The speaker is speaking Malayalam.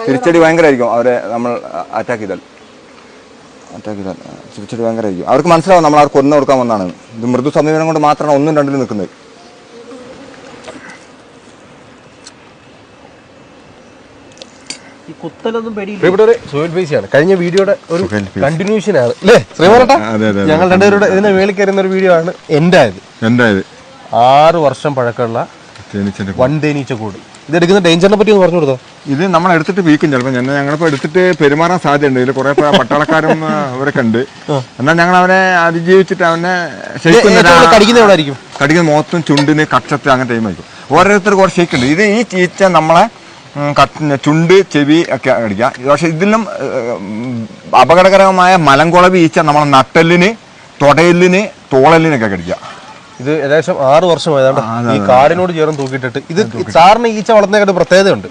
തിരിച്ചടി ഭയങ്കരമായിരിക്കും അവരെ നമ്മൾ അറ്റാക്ക് ചെയ്താൽ തിരിച്ചടി ഭയങ്കരമായിരിക്കും. അവർക്ക് മനസ്സിലാവും നമ്മൾ അവർക്ക് കൊന്നു കൊടുക്കാൻ വന്നാണ്. ഇത് മൃദു സമീപനം കൊണ്ട് മാത്രമാണ് 1 2 നിൽക്കുന്നത്. കഴിഞ്ഞ വീഡിയോയുടെ ഒരു കണ്ടിന്യൂഷൻ ആണ് അല്ലേ ശ്രീമാരേട്ടാ? ഞങ്ങൾ രണ്ടുപേരുടെ ഇതിനെ മേളിൽ കയറുന്ന ഒരു വീഡിയോ ആണ് എൻ്റെ 6 വർഷം പഴക്കമുള്ള തേനീച്ചക്കൂട്. ഇത് എടുക്കുന്ന ഡേഞ്ചറിനെ പറ്റി ഒന്ന് പറഞ്ഞു കൊടുത്തോ. ഇത് നമ്മൾ എടുത്തിട്ട് വീക്കും ചിലപ്പോൾ. ഞങ്ങളിപ്പോൾ എടുത്തിട്ട് പെരുമാറാൻ സാധ്യതയുണ്ട്. ഇതിൽ കുറെ പട്ടാളക്കാരും ഇവരൊക്കെ ഉണ്ട്. എന്നാൽ ഞങ്ങൾ അവനെ അതിജീവിച്ചിട്ട് അവനെ കടിക്കുന്ന മുഖത്തും ചുണ്ടിന് കക്ഷത്ത് അങ്ങനെ ടൈമായിരിക്കും. ഓരോരുത്തർക്ക് ഓരോ ഷേക്ക് ഉണ്ട്. ഇത് ഈ ചീച്ച നമ്മളെ ചുണ്ട് ചെവി ഒക്കെ കടിക്കുക. പക്ഷെ ഇതിലും അപകടകരമായ മലങ്കുളവി ഈച്ച നമ്മളെ നട്ടെല്ലിന് തൊടയിലിന് തോളലിനൊക്കെ കടിക്കുക. ഇത് ഏകദേശം 6 വർഷമായതാണ് ഈ കാടിനോട് ചേർന്ന് തൂക്കിയിട്ടിട്ട്. ഇത് സാറിന് ഈച്ച വളർത്തുന്നതിനൊക്കെ പ്രത്യേകതയുണ്ട്.